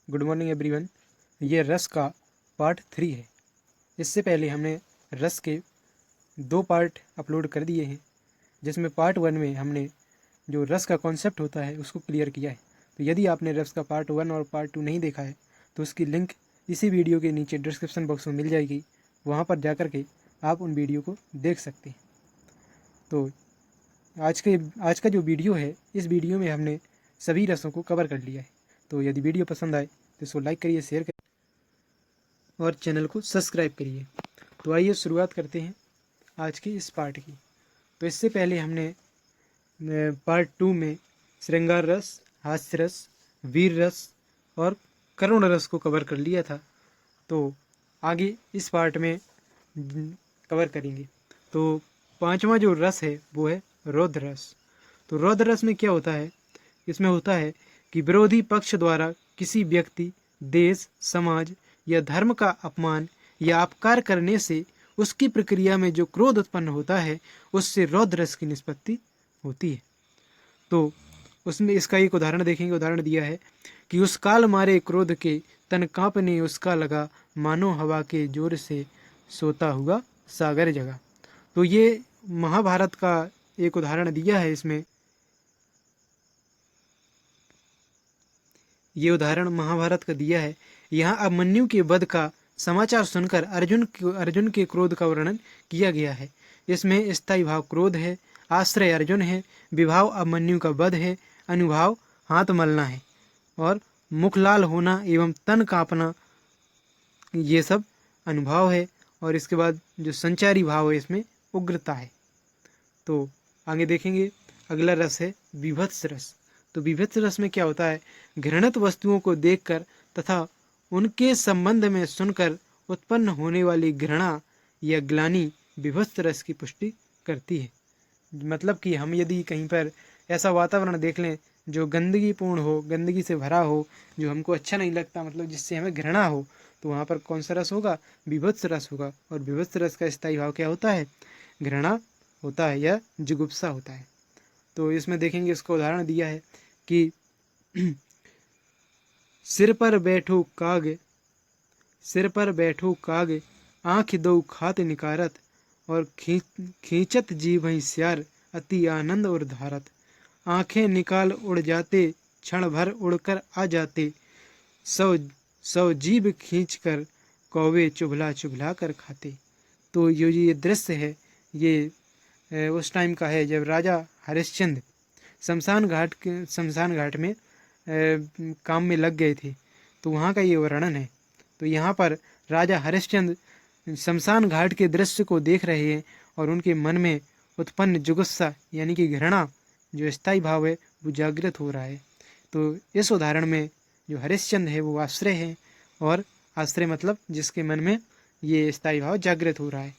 Good morning everyone. ये रस का पार्ट 3 है। इससे पहले हमने रस के 2 पार्ट अपलोड कर दिए हैं, जिसमें पार्ट 1 में हमने जो रस का कॉन्सेप्ट होता है उसको क्लियर किया है। तो यदि आपने रस का पार्ट 1 और पार्ट 2 नहीं देखा है तो उसकी लिंक इसी वीडियो के नीचे डिस्क्रिप्शन बॉक्स में मिल जाएगी। वहाँ पर जाकर के आप उन वीडियो को देख सकते हैं। तो आज का जो वीडियो है, इस वीडियो में हमने सभी रसों को कवर कर लिया है। तो यदि वीडियो पसंद आए तो इसको लाइक करिए, शेयर करिए और चैनल को सब्सक्राइब करिए। तो आइए शुरुआत करते हैं आज के इस पार्ट की। तो इससे पहले हमने पार्ट 2 में श्रृंगार रस, हास्य रस, वीर रस और करुण रस को कवर कर लिया था। तो आगे इस पार्ट में कवर करेंगे। तो 5वां जो रस है वो है रौद्र रस। तो रौद्र रस में क्या होता है? इसमें होता है कि विरोधी पक्ष द्वारा किसी व्यक्ति, देश, समाज या धर्म का अपमान या अपकार करने से उसकी प्रक्रिया में जो क्रोध उत्पन्न होता है, उससे रौद्र रस की निष्पत्ति होती है। तो उसमें इसका एक उदाहरण देखेंगे। उदाहरण दिया है कि उस काल मारे क्रोध के तन कांपने उसका लगा, मानो हवा के जोर से सोता हुआ सागर जगा। तो ये महाभारत का एक उदाहरण दिया है। इसमें ये उदाहरण महाभारत का दिया है। यहाँ अभिमन्यु के वध का समाचार सुनकर अर्जुन के क्रोध का वर्णन किया गया है। इसमें स्थायी भाव क्रोध है, आश्रय अर्जुन है, विभाव अभिमन्यु का वध है, अनुभाव हाथ मलना है और मुख लाल होना एवं तन कांपना, ये सब अनुभाव है। और इसके बाद जो संचारी भाव है, इसमें उग्रता है। तो आगे देखेंगे। अगला रस है विभत्स रस। तो विभत्स रस में क्या होता है? घृणित वस्तुओं को देखकर तथा उनके संबंध में सुनकर उत्पन्न होने वाली घृणा या ग्लानि विभत्स रस की पुष्टि करती है। मतलब कि हम यदि कहीं पर ऐसा वातावरण देख लें जो गंदगी पूर्ण हो, गंदगी से भरा हो, जो हमको अच्छा नहीं लगता, मतलब जिससे हमें घृणा हो, तो वहाँ पर कौन सा रस होगा? विभत्स रस होगा। और विभत्स रस का स्थायी भाव क्या होता है? घृणा होता है या जुगुप्सा होता है। तो इसमें देखेंगे, इसको उदाहरण दिया है कि सिर पर बैठो काग आँख दो खात निकारत, और खींचत जीभ स्यार अति आनंद और धारत। आँखें निकाल उड़ जाते, क्षण भर उड़कर आ जाते, सौ जीभ खींच कर कौवे चुभला चुभला कर खाते। तो ये दृश्य है, ये उस टाइम का है जब राजा हरिश्चंद्र शमशान घाट में काम में लग गए थे। तो वहाँ का ये वर्णन है। तो यहाँ पर राजा हरिश्चंद्र शमशान घाट के दृश्य को देख रहे हैं और उनके मन में उत्पन्न जुगुस्सा यानी कि घृणा, जो स्थायी भाव है, वो जागृत हो रहा है। तो इस उदाहरण में जो हरिश्चंद्र है वो आश्रय है, और आश्रय मतलब जिसके मन में ये स्थायी भाव जागृत हो रहा है।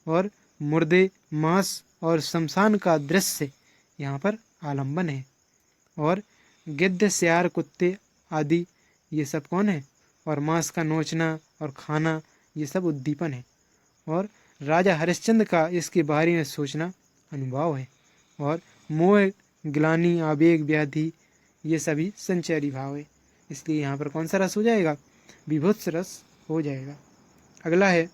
और मुर्दे, मांस और शमशान का दृश्य यहाँ पर आलंबन है। और गिद्ध, सियार, कुत्ते आदि ये सब कौन है? और मांस का नोचना और खाना, ये सब उद्दीपन है। और राजा हरिश्चंद्र का इसके बारे में सोचना अनुभाव है। और मोह, ग्लानि, आवेग, व्याधि, ये सभी संचारी भाव है। इसलिए यहाँ पर कौन सा रस हो जाएगा? विभत्स रस हो जाएगा। अगला है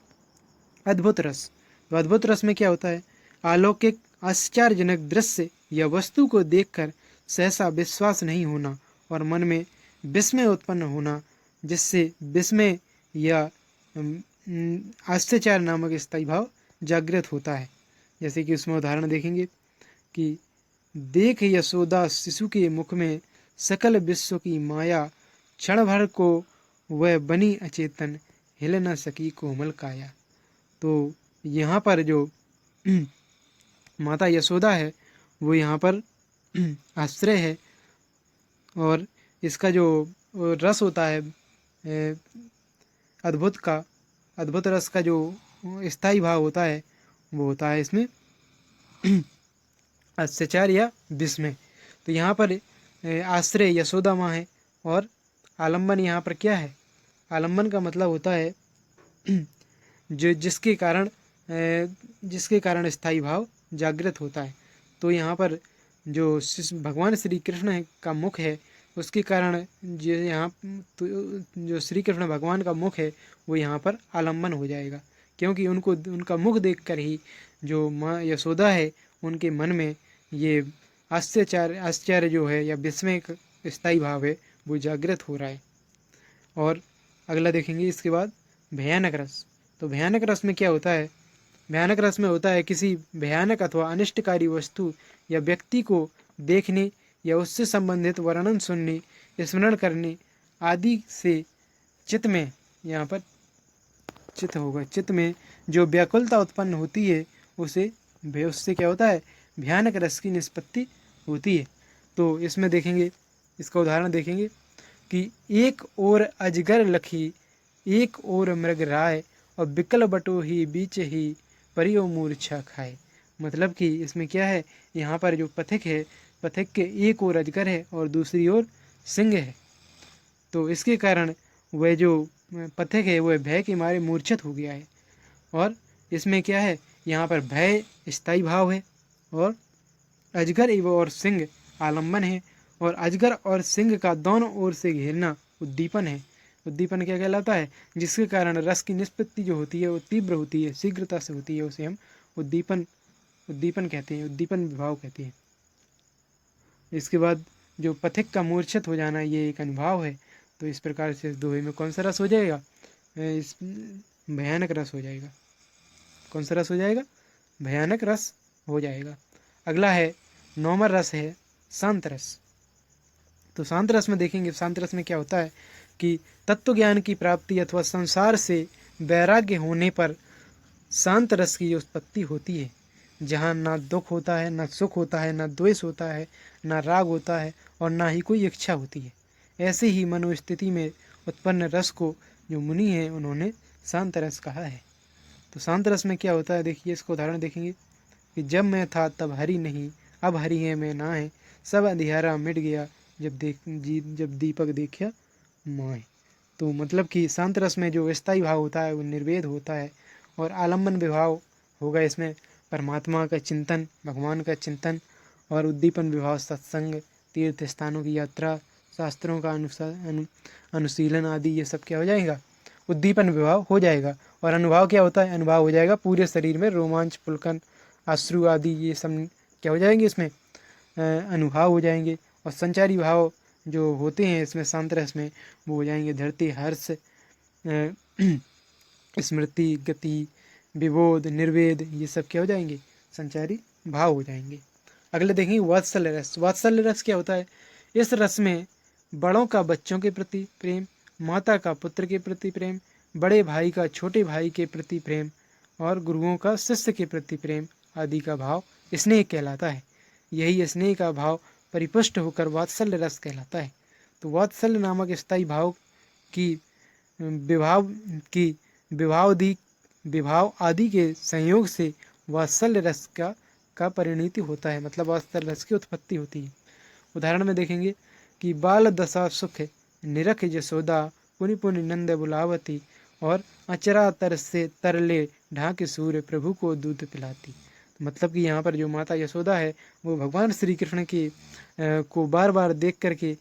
अद्भुत रस। तो अद्भुत रस में क्या होता है? अलौकिक, आश्चर्यजनक दृश्य या वस्तु को देखकर सहसा विश्वास नहीं होना और मन में विस्मय उत्पन्न होना, जिससे विस्मय या आश्चर्य नामक स्थायी भाव जागृत होता है। जैसे कि उसमें उदाहरण देखेंगे कि देख यशोदा शिशु के मुख में सकल विश्व की माया, क्षण भर को वह बनी अचेतन, हिल न सकी कोमल काया। तो यहाँ पर जो माता यशोदा है वो यहाँ पर आश्रय है। और इसका जो रस होता है अद्भुत रस का जो स्थायी भाव होता है वो होता है इसमें आश्चर्य या विस्मय। तो यहाँ पर आश्रय यशोदा माँ है और आलम्बन यहाँ पर क्या है? आलम्बन का मतलब होता है जो जिसके कारण स्थायी भाव जागृत होता है। तो यहाँ पर जो भगवान श्री कृष्ण का मुख है उसके कारण जो यहाँ तो जो श्री कृष्ण भगवान का मुख है वो यहाँ पर आलम्बन हो जाएगा, क्योंकि उनको उनका मुख देखकर ही जो माँ यशोदा है उनके मन में ये आश्चर्य जो है या विस्मय का स्थायी भाव है वो जागृत हो रहा है। और अगला देखेंगे इसके बाद भयानक रस। तो भयानक रस में क्या होता है? भयानक रस में होता है किसी भयानक अथवा अनिष्टकारी वस्तु या व्यक्ति को देखने या उससे संबंधित वर्णन सुनने, स्मरण करने आदि से चित्त में, यहाँ पर चित्त होगा, चित्त में जो व्याकुलता उत्पन्न होती है उससे क्या होता है? भयानक रस की निष्पत्ति होती है। तो इसमें देखेंगे, इसका उदाहरण देखेंगे कि एक ओर अजगर लखी, एक ओर मृग राय, और बिकल बटो ही बीच ही परियो मूर्छा खाए। मतलब कि इसमें क्या है, यहाँ पर जो पथिक है, पथिक के एक ओर अजगर है और दूसरी ओर सिंह है। तो इसके कारण वह जो पथिक है वह भय के मारे मूर्छित हो गया है। और इसमें क्या है, यहाँ पर भय स्थायी भाव है और अजगर एवं और सिंह आलम्बन है। और अजगर और सिंह का दोनों ओर से घेरना उद्दीपन है। उद्दीपन क्या कहलाता है? जिसके कारण रस की निष्पत्ति जो होती है वो तीव्र होती है, शीघ्रता से होती है, उसे हम उद्दीपन कहते हैं, उद्दीपन विभाव कहते हैं। इसके बाद जो पथिक का मूर्छित हो जाना ये एक अनुभाव है। तो इस प्रकार से दोहे में कौन सा रस हो जाएगा? इस भयानक रस हो जाएगा। कौन सा रस हो जाएगा? भयानक रस हो जाएगा। अगला है नौमर रस है शांत रस। तो शांत रस में देखेंगे, शांत रस में क्या होता है कि तत्व ज्ञान की प्राप्ति अथवा संसार से वैराग्य होने पर शांत रस की उत्पत्ति होती है, जहाँ ना दुख होता है, ना सुख होता है, ना द्वेष होता है, ना राग होता है और ना ही कोई इच्छा होती है। ऐसे ही मनोस्थिति में उत्पन्न रस को जो मुनि हैं उन्होंने शांत रस कहा है। तो शांत रस में क्या होता है, देखिए इसका उदाहरण देखेंगे कि जब मैं था तब हरि नहीं, अब हरि है मैं ना है, सब अंधियारा मिट गया, जब दीपक देखा माए। तो मतलब कि शांत रस में जो स्थायी भाव होता है वो निर्वेद होता है और आलम्बन विभाव होगा इसमें परमात्मा का चिंतन, भगवान का चिंतन, और उद्दीपन विभाव सत्संग, तीर्थ स्थानों की यात्रा, शास्त्रों का अनुशीलन आदि ये सब क्या हो जाएगा? उद्दीपन विभाव हो जाएगा। और अनुभाव क्या होता है? अनुभाव हो जाएगा पूरे शरीर में रोमांच, पुलकन, अश्रु आदि ये सब क्या हो जाएंगे? इसमें अनुभाव हो जाएंगे। और संचारी भाव जो होते हैं इसमें शांत रस में वो हो जाएंगे धरती, हर्ष, स्मृति, गति, विबोध, निर्वेद, ये सब क्या हो जाएंगे? संचारी भाव हो जाएंगे। अगले देखेंगे वात्सल्य रस। वात्सल्य रस क्या होता है? इस रस में बड़ों का बच्चों के प्रति प्रेम, माता का पुत्र के प्रति प्रेम, बड़े भाई का छोटे भाई के प्रति प्रेम और गुरुओं का शिष्य के प्रति प्रेम आदि का भाव स्नेह कहलाता है। यही स्नेह का भाव परिपुष्ट होकर वात्सल्य रस कहलाता है। तो वात्सल्य नामक स्थायी भाव की विभाव आदि के संयोग से वात्सल्य रस का परिणति होता है, मतलब वात्सल्य रस की उत्पत्ति होती है। उदाहरण में देखेंगे कि बाल दशा सुख निरख यशोदा, पुनि पुनि नंद बुलावती, और अचरा तर से तरले ढाक सूर्य प्रभु को दूध पिलाती। मतलब कि यहाँ पर जो माता यशोदा है वो भगवान श्री कृष्ण की को बार बार देख करके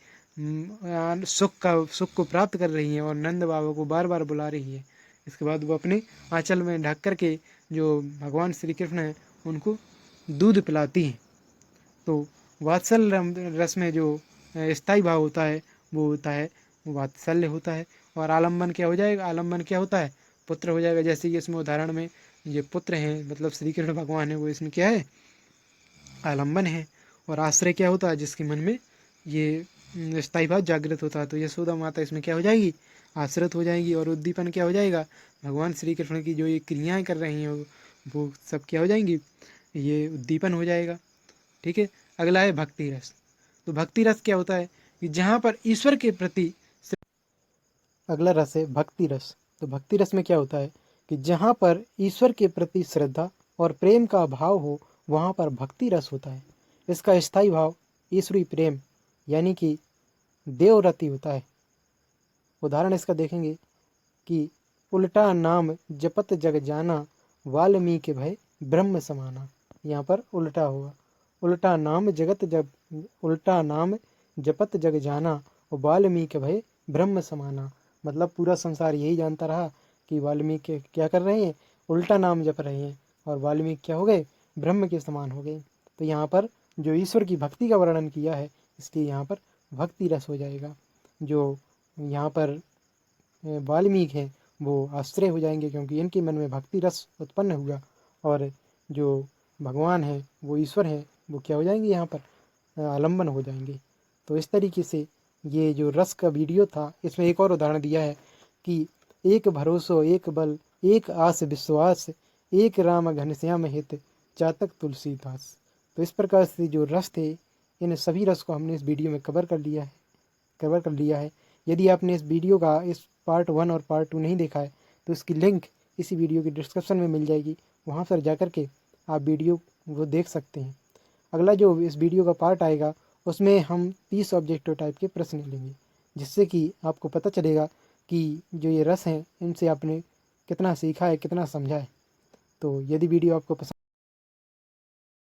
सुख को प्राप्त कर रही हैं और नंद बाबा को बार बार बुला रही है। इसके बाद वो अपने आंचल में ढक कर के जो भगवान श्री कृष्ण हैं उनको दूध पिलाती हैं। तो वात्सल्य रस में जो स्थायी भाव होता है वो होता है वात्सल्य होता है। और आलम्बन क्या हो जाएगा? आलम्बन क्या होता है? पुत्र हो जाएगा। जैसे कि इसमें उदाहरण में ये पुत्र हैं, मतलब श्री कृष्ण भगवान है, वो इसमें क्या है? आलम्बन है। और आश्रय क्या होता है? जिसके मन में ये स्थायी भाव जागृत होता है। तो यशोदा माता इसमें क्या हो जाएगी? आश्रित हो जाएगी। और उद्दीपन क्या हो जाएगा? भगवान श्री कृष्ण की जो ये क्रियाएँ कर रही हैं वो सब क्या हो जाएंगी? ये उद्दीपन हो जाएगा। ठीक है। अगला है भक्ति रस। तो भक्ति रस क्या होता है कि जहाँ पर ईश्वर के प्रति, अगला रस है भक्ति रस। तो भक्ति रस में क्या होता है कि जहाँ पर ईश्वर के प्रति श्रद्धा और प्रेम का भाव हो वहाँ पर भक्ति रस होता है। इसका स्थायी भाव ईश्वरी प्रेम यानी कि देवरति होता है। उदाहरण इसका देखेंगे कि उल्टा नाम जपत जग जाना, वाल्मीकि भय ब्रह्म समाना। यहाँ पर उल्टा होगा, उल्टा नाम जपत जग जाना, और वाल्मीकि भय ब्रह्म समाना, मतलब पूरा संसार यही जानता रहा कि वाल्मीकि क्या कर रहे हैं, उल्टा नाम जप रहे हैं, और वाल्मीकि क्या हो गए, ब्रह्म के समान हो गए। तो यहाँ पर जो ईश्वर की भक्ति का वर्णन किया है, इसलिए यहाँ पर भक्ति रस हो जाएगा। जो यहाँ पर वाल्मीकि हैं वो आश्चर्य हो जाएंगे, क्योंकि इनके मन में भक्ति रस उत्पन्न हुआ, और जो भगवान हैं वो ईश्वर हैं वो क्या हो जाएंगे, यहाँ पर आलम्बन हो जाएंगे। तो इस तरीके से ये जो रस का वीडियो था, इसमें एक और उदाहरण दिया है कि एक भरोसो एक बल एक आस विश्वास, एक राम घनश्याम हित चातक तुलसीदास। तो इस प्रकार से जो रस थे, इन सभी रस को हमने इस वीडियो में कवर कर लिया है। यदि आपने इस वीडियो का इस पार्ट 1 और पार्ट 2 नहीं देखा है तो इसकी लिंक इसी वीडियो की डिस्क्रिप्शन में मिल जाएगी, वहाँ पर जा कर के आप वीडियो वो देख सकते हैं। अगला जो इस वीडियो का पार्ट आएगा उसमें हम 30 ऑब्जेक्टिव टाइप के प्रश्न लेंगे, जिससे कि आपको पता चलेगा कि जो ये रस हैं इनसे आपने कितना सीखा है, कितना समझा है। तो यदि वीडियो आपको पसंद